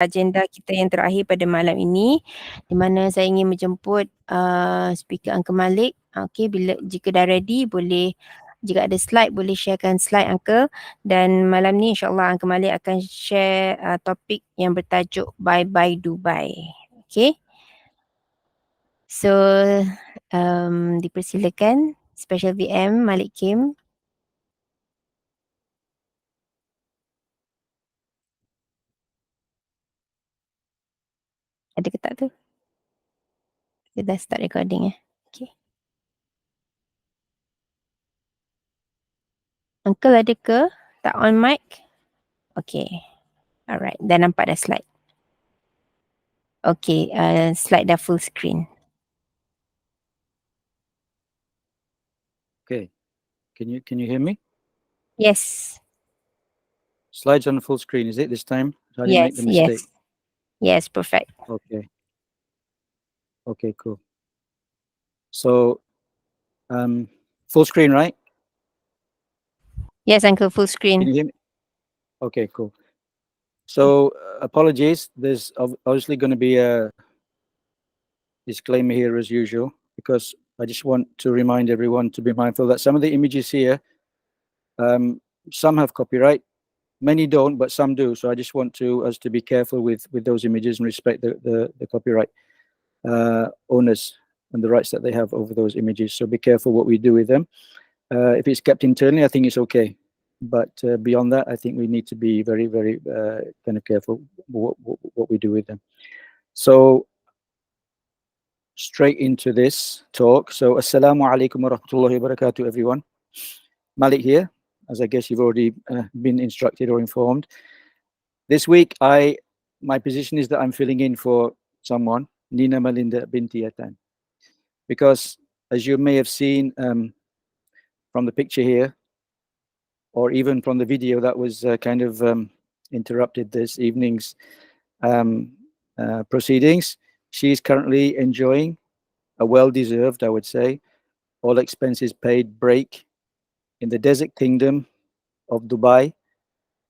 agenda kita yang terakhir pada malam ini, di mana saya ingin menjemput speaker Uncle Malik. Okey, jika dah ready boleh, jika ada slide boleh sharekan slide Uncle. Dan malam ni insyaAllah Uncle Malik akan share topik yang bertajuk Bye Bye Dubai. Okey. So dipersilakan Special VM Malik Kim. Ada ke tak tu? Dia dah start recording Okay. Uncle ada ke? Tak on mic? Okay. Alright. Dah nampak dah slide. Okay. Slide dah full screen. Okay. Can you hear me? Yes. Slides on full screen, is it this time? So I didn't make the mistake. Yes, perfect. Okay. Okay, cool. So, full screen, right? Yes, Uncle, full screen. Can you hear me? Okay, cool. So, apologies. There's obviously going to be a disclaimer here as usual, because I just want to remind everyone to be mindful that some of the images here, some have copyright, many don't, but some do. So I just want us to be careful with those images and respect the copyright owners and the rights that they have over those images. So be careful what we do with them. If it's kept internally, I think it's okay. But beyond that, I think we need to be very, very kind of careful what we do with them. So straight into this talk. So assalamu alaikum wa rahmatullahi wa barakatuh, everyone. Malik here, as I guess you've already been instructed or informed. This week, my position is that I'm filling in for someone, Nina Malinda binti Atan. Because as you may have seen from the picture here, or even from the video that was kind of interrupted this evening's proceedings, she is currently enjoying a well-deserved, I would say, all expenses paid break in the desert kingdom of Dubai,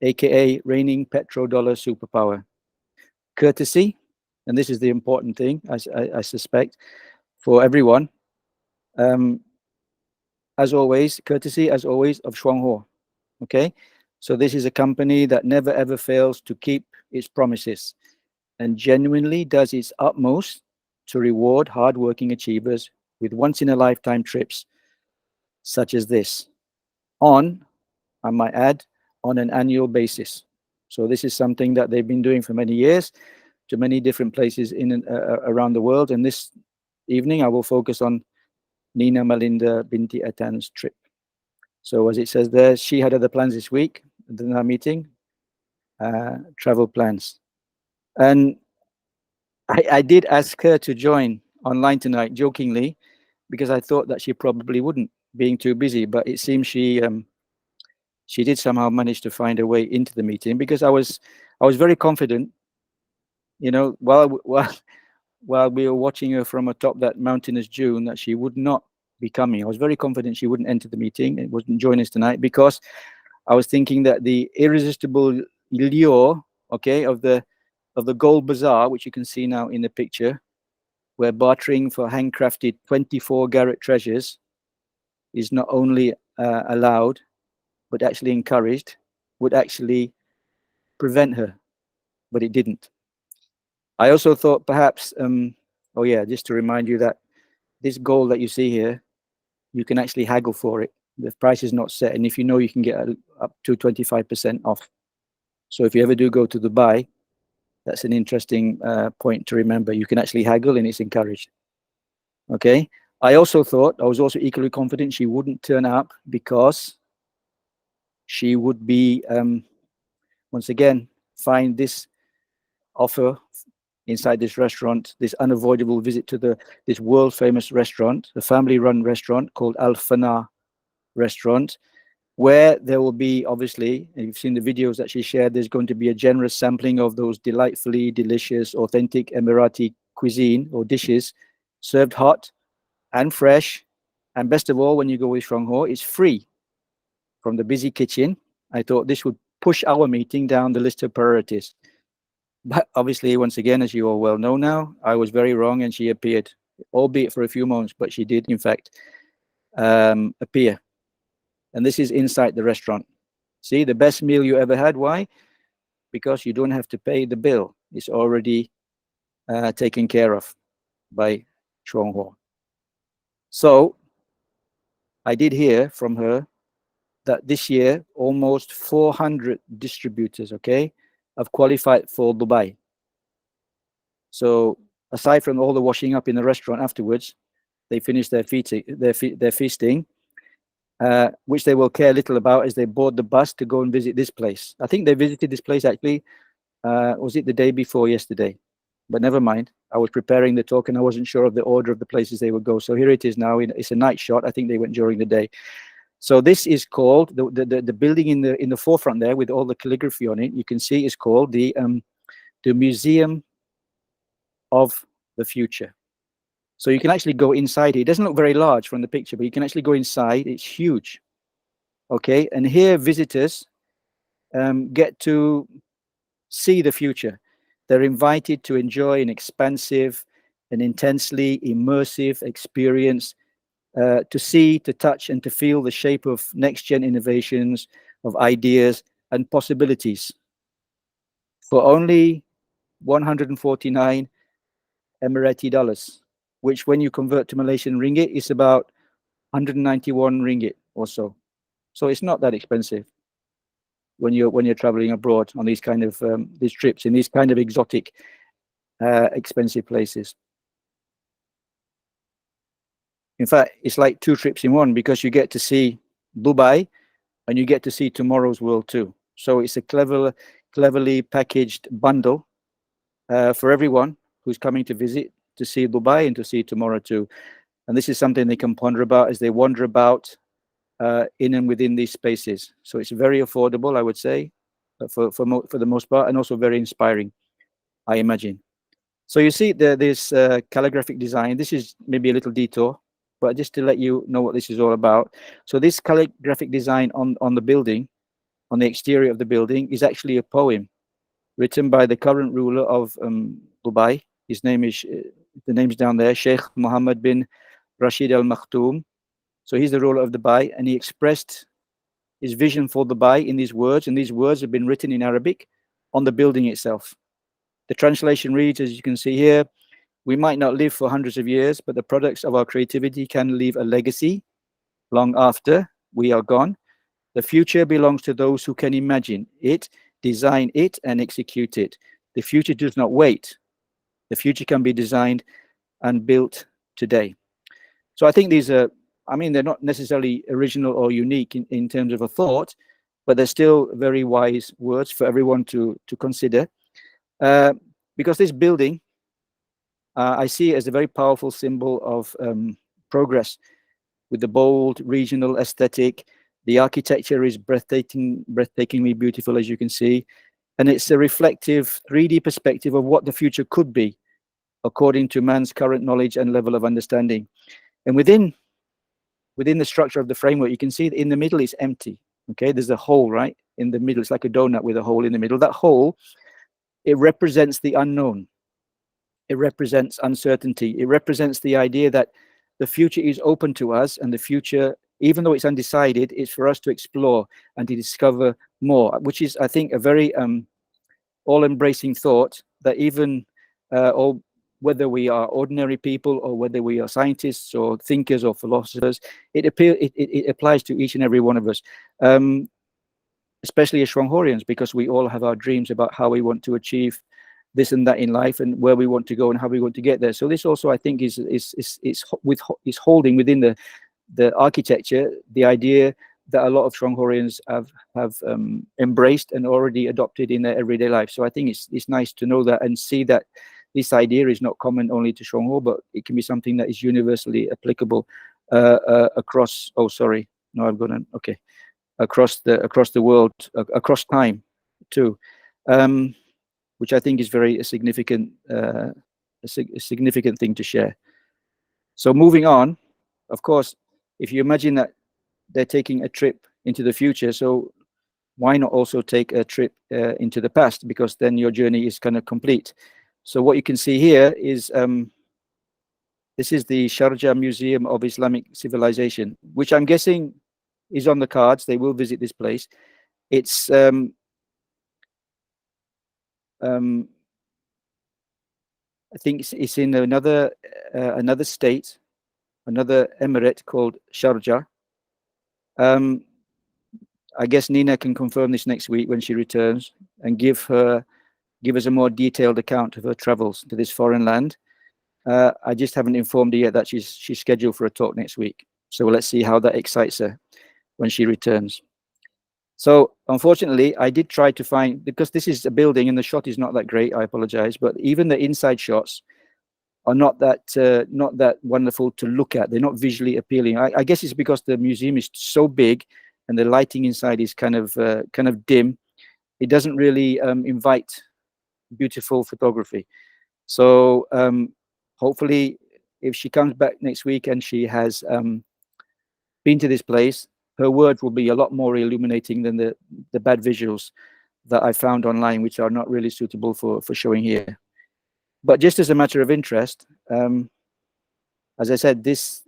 aka reigning petrodollar superpower. Courtesy, and this is the important thing, I suspect, for everyone, as always, courtesy, as always, of Shuang Hor. Okay, so this is a company that never ever fails to keep its promises and genuinely does its utmost to reward hardworking achievers with once-in-a-lifetime trips such as this, on, I might add, on an annual basis. So this is something that they've been doing for many years to many different places in and around the world. And this evening, I will focus on Nina Malinda binti Atan's trip. So as it says there, she had other plans this week, in our meeting, travel plans. And I did ask her to join online tonight, jokingly, because I thought that she probably wouldn't, being too busy. But it seems she did somehow manage to find a way into the meeting, because I was very confident, you know, while we were watching her from atop that mountainous dune, that she would not be coming. I was very confident she wouldn't enter the meeting and wouldn't join us tonight, because I was thinking that the irresistible lure, okay, of the gold bazaar, which you can see now in the picture, where bartering for handcrafted 24-carat treasures is not only allowed, but actually encouraged, would actually prevent her, but it didn't. I also thought perhaps, oh yeah, just to remind you that this gold that you see here, you can actually haggle for it. The price is not set, and if you know, you can get up to 25% off. So if you ever do go to Dubai, that's an interesting point to remember. You can actually haggle, and it's encouraged. Okay. I was also equally confident she wouldn't turn up, because she would be, once again, find this offer inside this restaurant, this unavoidable visit to this world famous restaurant, the family run restaurant called Al Fana restaurant, where there will be, obviously, and you've seen the videos that she shared, there's going to be a generous sampling of those delightfully delicious, authentic Emirati cuisine or dishes, served hot and fresh. And best of all, when you go with Shuang Hor, it's free from the busy kitchen. I thought this would push our meeting down the list of priorities. But obviously, once again, as you all well know now, I was very wrong, and she appeared, albeit for a few moments, but she did, in fact, appear. And this is inside the restaurant. See, the best meal you ever had. Why? Because you don't have to pay the bill. It's already taken care of by Shuang Hor. So I did hear from her that this year almost 400 distributors, okay, have qualified for Dubai. So aside from all the washing up in the restaurant afterwards, they finish their feasting, which they will care little about as they board the bus to go and visit this place. I think they visited this place actually, was it the day before yesterday? But never mind. I was preparing the talk and I wasn't sure of the order of the places they would go. So here it is now. It's a night shot. I think they went during the day. So this is called the building in the forefront there with all the calligraphy on it. You can see is called the Museum of the Future. So you can actually go inside here. It doesn't look very large from the picture, but you can actually go inside. It's huge. Okay, and here visitors get to see the future. They're invited to enjoy an expansive and intensely immersive experience, to see, to touch, and to feel the shape of next-gen innovations, of ideas and possibilities for only 149 Emirati dollars, which when you convert to Malaysian ringgit is about 191 ringgit or so. So it's not that expensive when you're traveling abroad on these kind of these trips in these kind of exotic, expensive places. In fact, it's like 2 trips in one because you get to see Dubai and you get to see tomorrow's world too. So it's a cleverly packaged bundle for everyone who's coming to visit to see Dubai and to see tomorrow too. And this is something they can ponder about as they wander about in and within these spaces. So it's very affordable, I would say, for the most part, and also very inspiring, I imagine. So you see this calligraphic design. This is maybe a little detour, but just to let you know what this is all about. So this calligraphic design on the building, on the exterior of the building, is actually a poem written by the current ruler of Dubai. His name is, the name's down there, Sheikh Mohammed bin Rashid Al Maktoum. So he's the ruler of Dubai, and he expressed his vision for Dubai in these words, and these words have been written in Arabic on the building itself. The translation reads, as you can see here, we might not live for hundreds of years, but the products of our creativity can leave a legacy long after we are gone. The future belongs to those who can imagine it, design it, and execute it. The future does not wait. The future can be designed and built today. So I think these are, I mean, they're not necessarily original or unique in terms of a thought, but they're still very wise words for everyone to consider. Because this building, I see it as a very powerful symbol of progress with the bold regional aesthetic. The architecture is breathtakingly beautiful, as you can see. And it's a reflective 3D perspective of what the future could be, according to man's current knowledge and level of understanding. And within the structure of the framework, you can see that in the middle is empty. Okay, there's a hole right in the middle. It's like a donut with a hole in the middle. That hole, it represents the unknown. It represents uncertainty. It represents the idea that the future is open to us, and the future, even though it's undecided, it's for us to explore and to discover more, which is, I think, a very all-embracing thought that even all, whether we are ordinary people or whether we are scientists or thinkers or philosophers, it applies to each and every one of us, especially as Shuang Horians, because we all have our dreams about how we want to achieve this and that in life and where we want to go and how we want to get there. So this also, I think, is holding within the architecture the idea that a lot of Shuang Horians have embraced and already adopted in their everyday life. So I think it's nice to know that and see that this idea is not common only to Shuang Hor, but it can be something that is universally applicable across. Oh, sorry, no, I've got an okay. Across the world, across time, too, which I think is very significant thing to share. So moving on, of course, if you imagine that they're taking a trip into the future, so why not also take a trip into the past, because then your journey is kind of complete. So what you can see here is this is the Sharjah Museum of Islamic Civilization, which I'm guessing is on the cards. They will visit this place. It's I think it's in another state, another emirate called Sharjah. I guess Nina can confirm this next week when she returns and give us a more detailed account of her travels to this foreign land. I just haven't informed her yet that she's scheduled for a talk next week. So let's see how that excites her when she returns. So unfortunately, I did try to find, because this is a building and the shot is not that great, I apologize, but even the inside shots are not that wonderful to look at. They're not visually appealing. I guess it's because the museum is so big and the lighting inside is kind of dim. It doesn't really invite beautiful photography. So hopefully, if she comes back next week and she has been to this place, her words will be a lot more illuminating than the bad visuals that I found online, which are not really suitable for showing here. But just as a matter of interest, as I said, this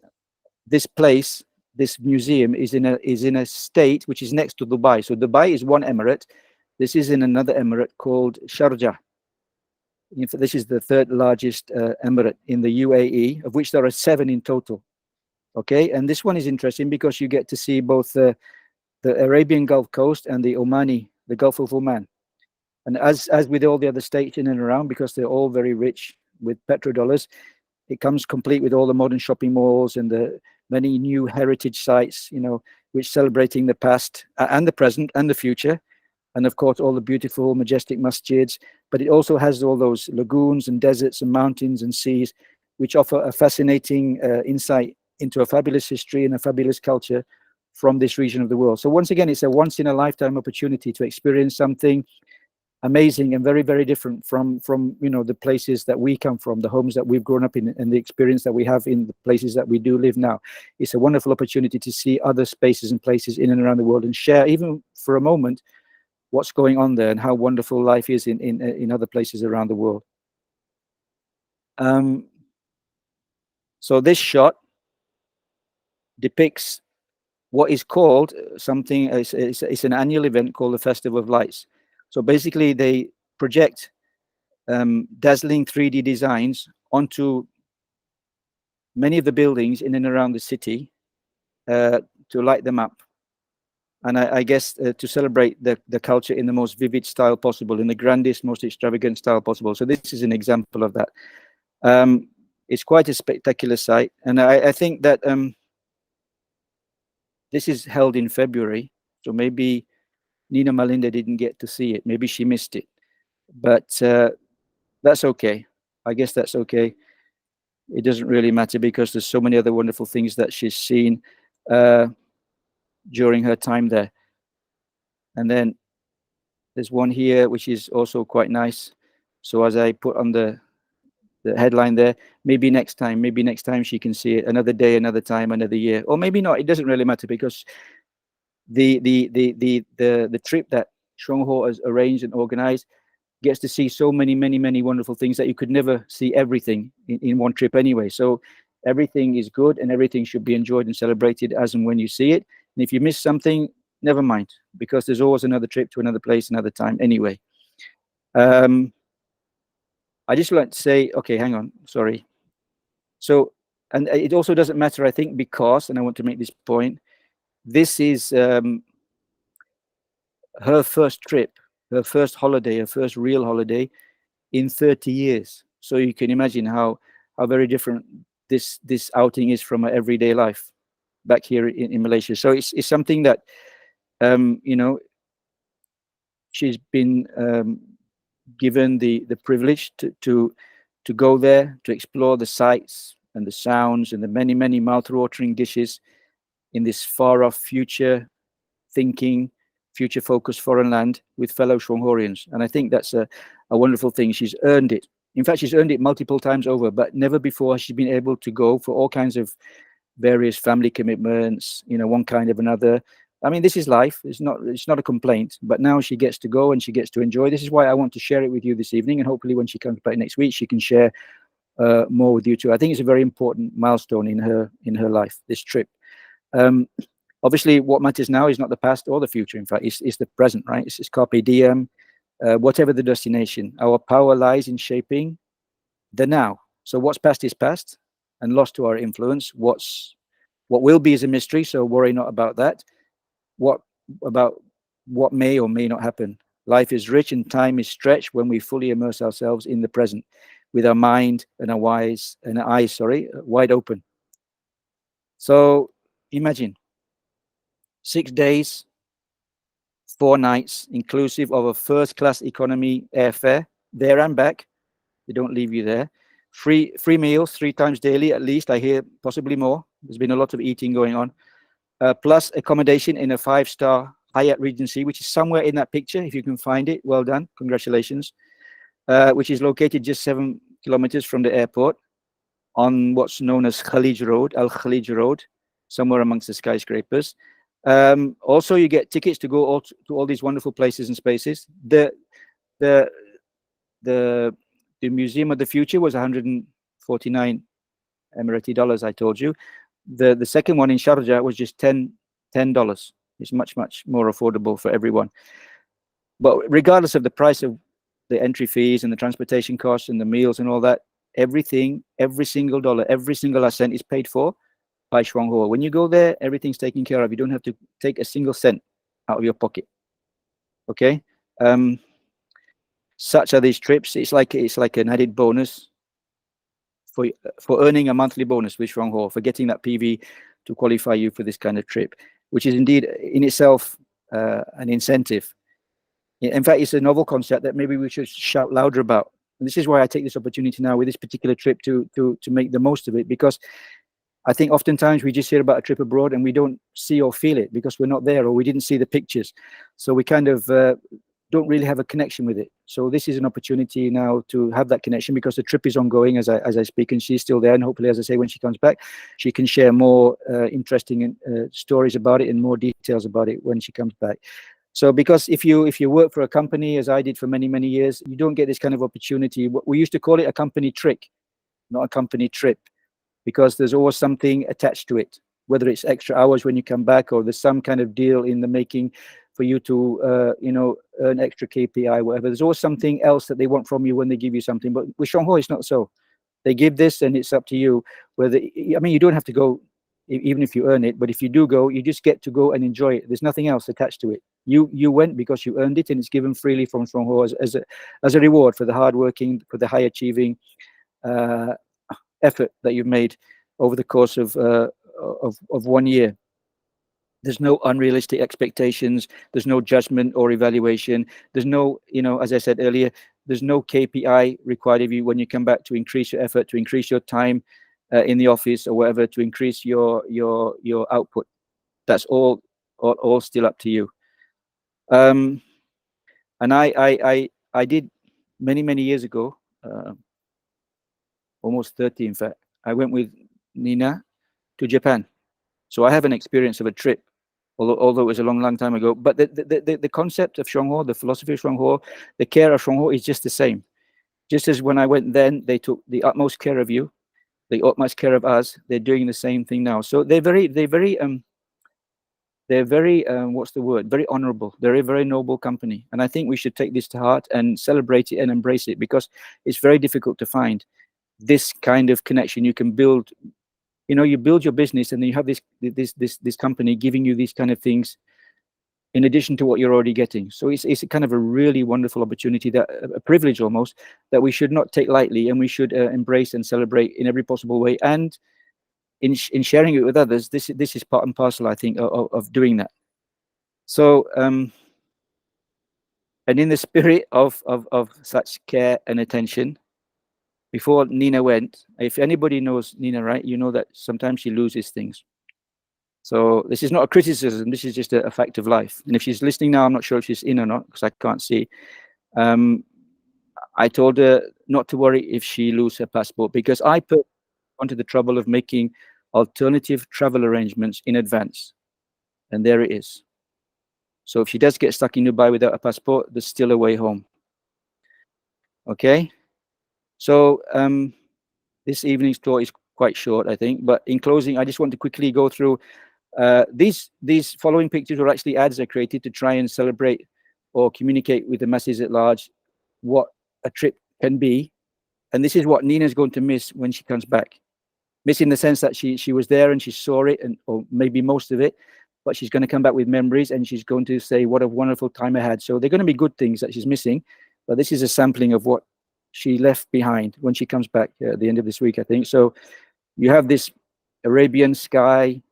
place, this museum is in a state which is next to Dubai. So Dubai is one emirate. This is in another emirate called Sharjah. This is the third largest emirate in the UAE, of which there are 7 in total. Okay, and this one is interesting because you get to see both the Arabian Gulf Coast and the Gulf of Oman. And as with all the other states in and around, because they're all very rich with petrodollars, it comes complete with all the modern shopping malls and the many new heritage sites, which celebrating the past and the present and the future. And of course, all the beautiful, majestic masjids, but it also has all those lagoons and deserts and mountains and seas, which offer a fascinating insight into a fabulous history and a fabulous culture from this region of the world. So once again, it's a once-in-a-lifetime opportunity to experience something amazing and very, very different from the places that we come from, the homes that we've grown up in, and the experience that we have in the places that we do live now. It's a wonderful opportunity to see other spaces and places in and around the world and share, even for a moment, what's going on there and how wonderful life is in other places around the world. So this shot depicts what is called something, it's an annual event called the Festival of Lights. So basically they project dazzling 3D designs onto many of the buildings in and around the city to light them up. And I guess to celebrate the culture in the most vivid style possible, in the grandest, most extravagant style possible. So this is an example of that. It's quite a spectacular sight. And I think that this is held in February. So maybe Nina Malinda didn't get to see it. Maybe she missed it. But that's okay. I guess that's okay. It doesn't really matter because there's so many other wonderful things that she's seen during her time there. And then there's one here which is also quite nice. So as I put on the headline there, maybe next time she can see it, another day, another time, another year, or maybe not. It doesn't really matter because the trip that Shuang Hor has arranged and organized gets to see so many wonderful things that you could never see everything in one trip anyway. So everything is good and everything should be enjoyed and celebrated as and when you see it. And if you miss something, never mind, because there's always another trip to another place, another time anyway. I just like to say, okay, hang on, sorry. So, and it also doesn't matter, I think, because, and I want to make this point, this is her first trip, her first holiday, her first real holiday in 30 years. So you can imagine how very different this outing is from her everyday life back here in Malaysia. So it's something that, she's been given the privilege to go there, to explore the sights and the sounds and the many mouth-watering dishes in this far-off future-thinking, future-focused foreign land with fellow Shuang Horians. And I think that's a wonderful thing. She's earned it. In fact, she's earned it multiple times over, but never before has she been able to go for all kinds of various family commitments, one kind of another, I mean, this is life. It's not a complaint, but now she gets to go and she gets to enjoy. This is why I want to share it with you this evening, and hopefully when she comes back next week, she can share more with you too. I think it's a very important milestone in her life, this trip. Obviously, what matters now is not the past or the future. In fact, it's the present, right? It's carpe diem. Whatever the destination, our power lies in shaping the now. So what's past is past and lost to our influence. What will be is a mystery, so worry not about that. What about what may or may not happen? Life is rich and time is stretched when we fully immerse ourselves in the present, with our mind and our eyes, wide open. So imagine 6 days, 4 nights, inclusive of a first-class economy airfare there and back. They don't leave you there. Free meals 3 times daily, at least. I hear possibly more. There's been a lot of eating going on. Plus accommodation in a 5-star Hyatt Regency, which is somewhere in that picture. If you can find it, well done. Congratulations. Which is located just 7 kilometers from the airport on what's known as Khalij Road, Al Khalij Road, somewhere amongst the skyscrapers. Also, you get tickets to go to all these wonderful places and spaces. The Museum of the Future was 149 Emirati dollars, I told you. The second one in Sharjah was just $10. It's much more affordable for everyone. But regardless of the price of the entry fees and the transportation costs and the meals and all that, everything, every single dollar, every single cent is paid for by Shuang Hor. When you go there, everything's taken care of. You don't have to take a single cent out of your pocket. Okay. Such are these trips. It's like an added bonus for earning a monthly bonus with Shuang Hor, for getting that PV to qualify you for this kind of trip, which is indeed in itself an incentive. In fact, it's a novel concept that maybe we should shout louder about. And this is why I take this opportunity now with this particular trip to make the most of it, because I think oftentimes we just hear about a trip abroad and we don't see or feel it because we're not there, or we didn't see the pictures. So we kind of don't really have a connection with it. So this is an opportunity now to have that connection, because the trip is ongoing as I speak, and she's still there. And hopefully, as I say, when she comes back, she can share more interesting stories about it and more details about it when she comes back. So because if you work for a company, as I did for many years, you don't get this kind of opportunity. We used to call it a company trick, not a company trip, because there's always something attached to it, whether it's extra hours when you come back, or there's some kind of deal in the making for you to earn extra KPI, whatever. There's always something else that they want from you when they give you something. But with Shuang Hor, it's not so. They give this and it's up to you. You don't have to go even if you earn it, but if you do go, you just get to go and enjoy it. There's nothing else attached to it. You went because you earned it, and it's given freely from Shuang Hor as a reward for the hard working, for the high achieving effort that you've made over the course of 1 year. There's no unrealistic expectations. There's no judgment or evaluation. There's no, as I said earlier, there's no KPI required of you when you come back to increase your effort, to increase your time in the office or whatever, to increase your output. That's all still up to you. And I did many years ago, almost 30 in fact. I went with Nina to Japan. So I have an experience of a trip, although it was a long time ago. But the concept of Shuang Hor, the philosophy of Shuang Hor, the care of Shuang Hor is just the same. Just as when I went then, they took the utmost care of you, the utmost care of us. They're doing the same thing now. So they're very what's the word? Very honorable. They're a very noble company. And I think we should take this to heart and celebrate it and embrace it, because it's very difficult to find this kind of connection. You can build, you build your business, and then you have this company giving you these kind of things in addition to what you're already getting. So it's a kind of a really wonderful opportunity, that a privilege almost, that we should not take lightly, and we should embrace and celebrate in every possible way. And in sharing it with others, this is part and parcel, I think, of doing that. So and in the spirit of such care and attention, before Nina went, if anybody knows Nina, right, you know that sometimes she loses things. So this is not a criticism, this is just a fact of life. And if she's listening now, I'm not sure if she's in or not, because I can't see. I told her not to worry if she loses her passport, because I put onto the trouble of making alternative travel arrangements in advance. And there it is. So if she does get stuck in Dubai without a passport, there's still a way home. Okay. So this evening's tour is quite short, I think. But in closing, I just want to quickly go through these following pictures are actually ads I created to try and celebrate or communicate with the masses at large what a trip can be. And this is what Nina's going to miss when she comes back. Miss in the sense that she was there and she saw it, and or maybe most of it, but she's going to come back with memories and she's going to say what a wonderful time I had. So they're going to be good things that she's missing, but this is a sampling of what she left behind when she comes back at the end of this week, I think. So you have this Arabian sky,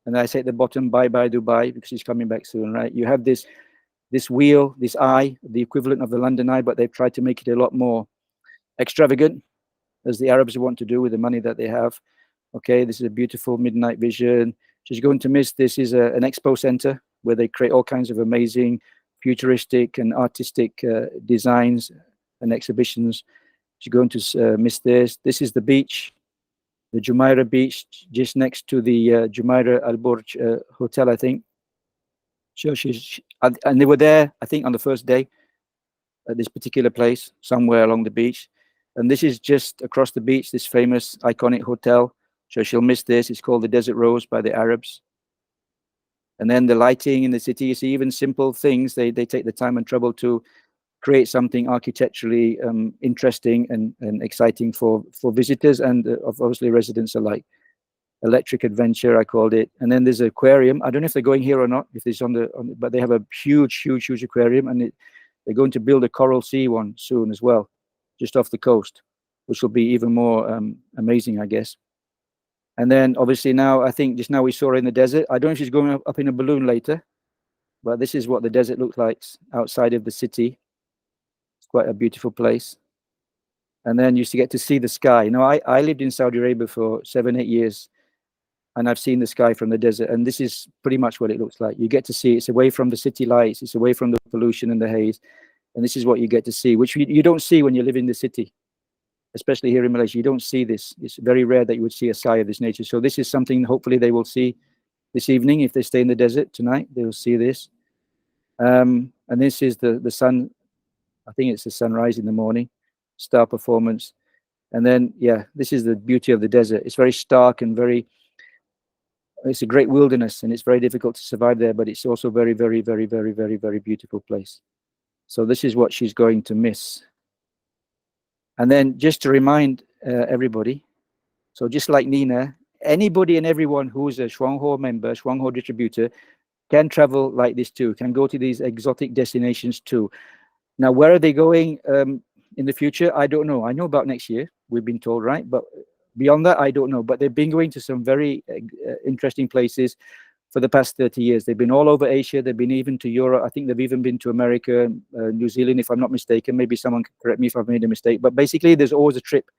and I say at the bottom, bye bye Dubai, because she's coming back soon, right? You have this wheel, this eye, the equivalent of the London Eye, but they've tried to make it a lot more extravagant, as the Arabs want to do with the money that they have. Okay, this is a beautiful midnight vision. She's going to miss this is an expo center where they create all kinds of amazing futuristic and artistic designs and exhibitions. She's going to miss this. This is the beach, the Jumeirah beach, just next to the Jumeirah Al Burj hotel, I think. So and they were there, I think, on the first day at this particular place, somewhere along the beach. And this is just across the beach, this famous iconic hotel. So she'll miss this. It's called the Desert Rose by the Arabs. And then the lighting in the city, you see, even simple things, they take the time and trouble to create something architecturally interesting and exciting for visitors and obviously residents alike. Electric adventure, I called it. And then there's an aquarium. I don't know if they're going here or not, if it's but they have a huge aquarium, and they're going to build a coral sea one soon as well, just off the coast, which will be even more amazing, I guess. And then obviously now, I think just now we saw her in the desert. I don't know if she's going up in a balloon later, but this is what the desert looks like outside of the city. It's quite a beautiful place. And then you used to get to see the sky. You know, I lived in Saudi Arabia for 7-8 years, and I've seen the sky from the desert, and this is pretty much what it looks like. You get to see it's away from the city lights, it's away from the pollution and the haze, and this is what you get to see, which you don't see when you live in the city, especially here in Malaysia. You don't see this. It's very rare that you would see a sky of this nature. So this is something hopefully they will see this evening. If they stay in the desert tonight, they will see this. And this is the sun. I think it's the sunrise in the morning, star performance. And then, yeah, this is the beauty of the desert. It's very stark and it's a great wilderness, and it's very difficult to survive there, but it's also very, very, very, very, very, very beautiful place. So this is what she's going to miss. And then just to remind everybody, so just like Nina, anybody and everyone who's a Shuang Hor member, Shuang Hor distributor, can travel like this too, can go to these exotic destinations too. Now, where are they going in the future? I don't know. I know about next year, we've been told, right? But beyond that, I don't know. But they've been going to some very interesting places for the past 30 years. They've been all over Asia. They've been even to Europe. I think they've even been to America, New Zealand, if I'm not mistaken. Maybe someone can correct me if I've made a mistake. But basically, there's always a trip.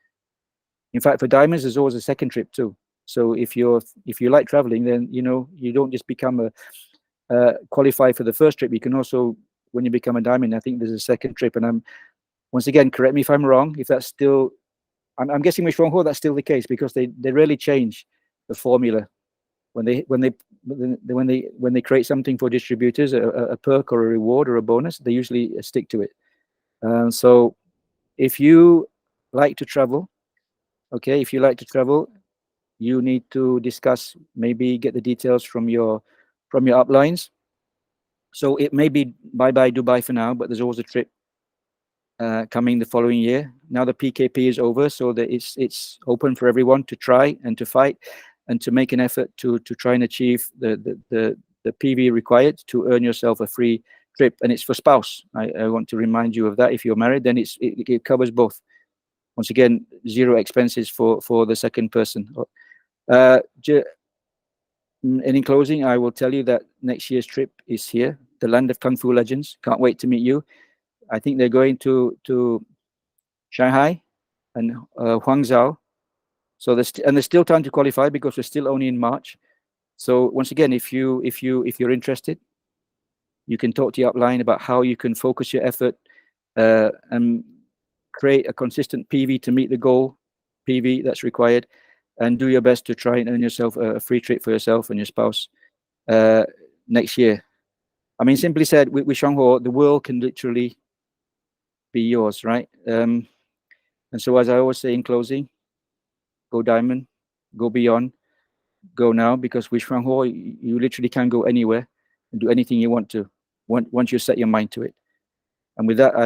In fact, for diamonds, there's always a second trip too. So if you like traveling, then you don't just become qualify for the first trip. You can also, when you become a diamond, I think there's a second trip. And once again, correct me if I'm wrong. If that's still, I'm guessing with Shuang Hor that's still the case, because they rarely change the formula when they create something for distributors, a perk or a reward or a bonus. They usually stick to it. So if you like to travel, okay, if you like to travel, you need to discuss, maybe get the details from your uplines. So it may be bye-bye Dubai for now, but there's always a trip coming the following year. Now the PKP is over, so that it's open for everyone to try and to fight and to make an effort to try and achieve the PV required to earn yourself a free trip. And it's for spouse. I want to remind you of that. If you're married, then it covers both. Once again, zero expenses for the second person. And in closing, I will tell you that next year's trip is here, the land of Kung Fu legends. Can't wait to meet you. I think they're going to Shanghai and Huangzhou. So there's still time to qualify, because we're still only in March. So once again, if you're interested, you can talk to your upline about how you can focus your effort and create a consistent PV to meet the goal PV that's required, and do your best to try and earn yourself a free trip for yourself and your spouse next year. I mean, simply said, with Shuang Hor, the world can literally be yours, right? And so, as I always say in closing, go diamond, go beyond, go now, because with Shuang Hor, you literally can go anywhere and do anything you want to once you set your mind to it. And with that,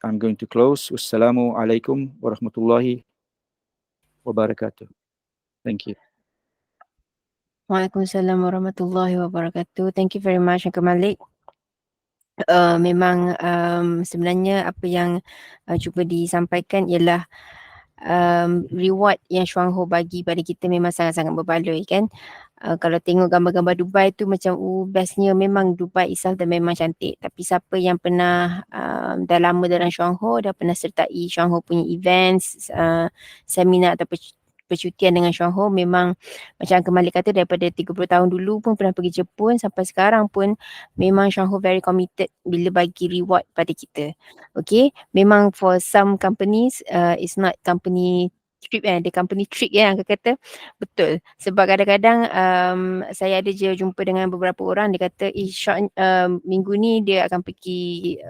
I'm going to close. Wassalamu alaikum wa rahmatullahi wa barakatuh. Thank you. Waalaikumsalam warahmatullahi wabarakatuh. Thank you very much, Uncle Malik. Memang sebenarnya apa yang cuba disampaikan ialah reward yang Shuang Ho bagi pada kita memang sangat-sangat berbaloi kan. Kalau tengok gambar-gambar Dubai tu macam bestnya, memang Dubai itself dan memang cantik. Tapi siapa yang pernah dah lama dalam Shuang Ho, dah pernah sertai Shuang Ho punya events, seminar atau percutian dengan Shuang Ho, memang macam Uncle Malik kata, daripada 30 tahun dulu pun pernah pergi Jepun sampai sekarang pun memang Shuang Ho very committed bila bagi reward pada kita. Okay, memang for some companies it's not company trip the company trick Uncle kata. Betul, sebab kadang-kadang saya ada je jumpa dengan beberapa orang, dia kata minggu ni dia akan pergi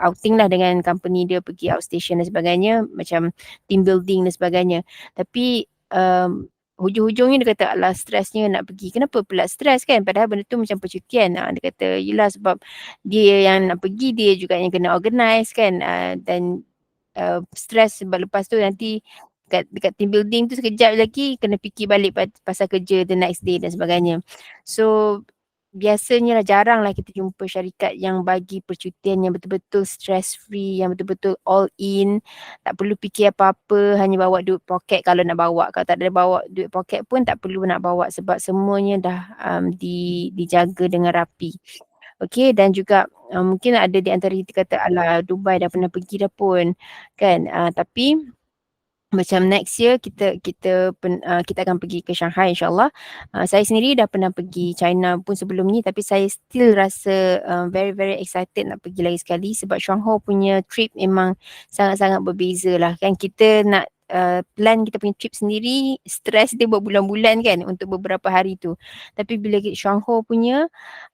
outing lah dengan company dia, pergi outstation dan sebagainya, macam team building dan sebagainya. Tapi hujung-hujungnya dia kata, alah stresnya nak pergi. Kenapa pula stres kan? Padahal benda tu macam percutian. Dia kata, yelah sebab dia yang nak pergi, dia juga yang kena organize kan. Dan stres sebab lepas tu nanti dekat team building tu sekejap lagi kena fikir balik pasal kerja the next day dan sebagainya. So biasanya lah, jarang lah kita jumpa syarikat yang bagi percutian yang betul-betul stress free, yang betul-betul all in, tak perlu fikir apa-apa, hanya bawa duit poket kalau nak bawa. Kalau tak ada bawa duit poket pun tak perlu nak bawa, sebab semuanya dah dijaga dengan rapi. Okay, dan juga mungkin ada di antara kita kata, alah Dubai dah pernah pergi dah pun kan, tapi macam next year kita akan pergi ke Shanghai insyaAllah. Saya sendiri dah pernah pergi China pun sebelum ni, tapi saya still rasa very very excited nak pergi lagi sekali, sebab Shuang Ho punya trip memang sangat-sangat berbeza lah kan. Kita nak plan kita punya trip sendiri, stress dia berbulan-bulan kan untuk beberapa hari tu. Tapi bila Shuang Ho punya,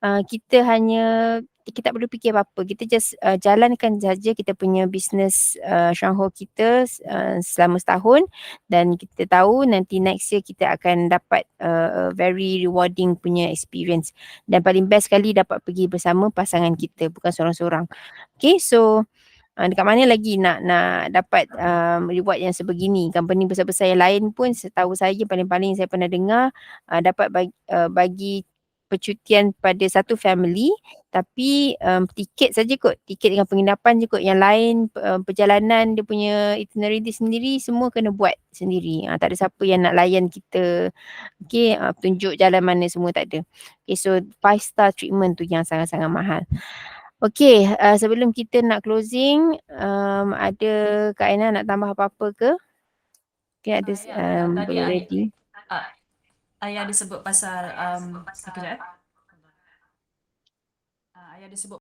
kita tak perlu fikir apa-apa. Kita just jalankan saja kita punya bisnes Shuang Ho kita selama setahun, dan kita tahu nanti next year kita akan dapat very rewarding punya experience. Dan paling best sekali dapat pergi bersama pasangan kita, bukan seorang-seorang. Okay, so dekat mana lagi nak dapat reward yang sebegini? Company besar-besar yang lain pun setahu saya, paling-paling saya pernah dengar dapat bagi percutian pada satu family, tapi tiket saja kot, tiket dengan penginapan je kot. Yang lain perjalanan dia punya itinerary dia sendiri, semua kena buat sendiri. Tak ada siapa yang nak layan kita, okay, tunjuk jalan mana, semua tak ada. Okay, so 5-star treatment tu yang sangat-sangat mahal. Okay, sebelum kita nak closing, ada Kak Irna nak tambah apa-apa ke? Okay, ada boleh ready. Ayah ada sebut pasal sekejap. Ayah ada sebut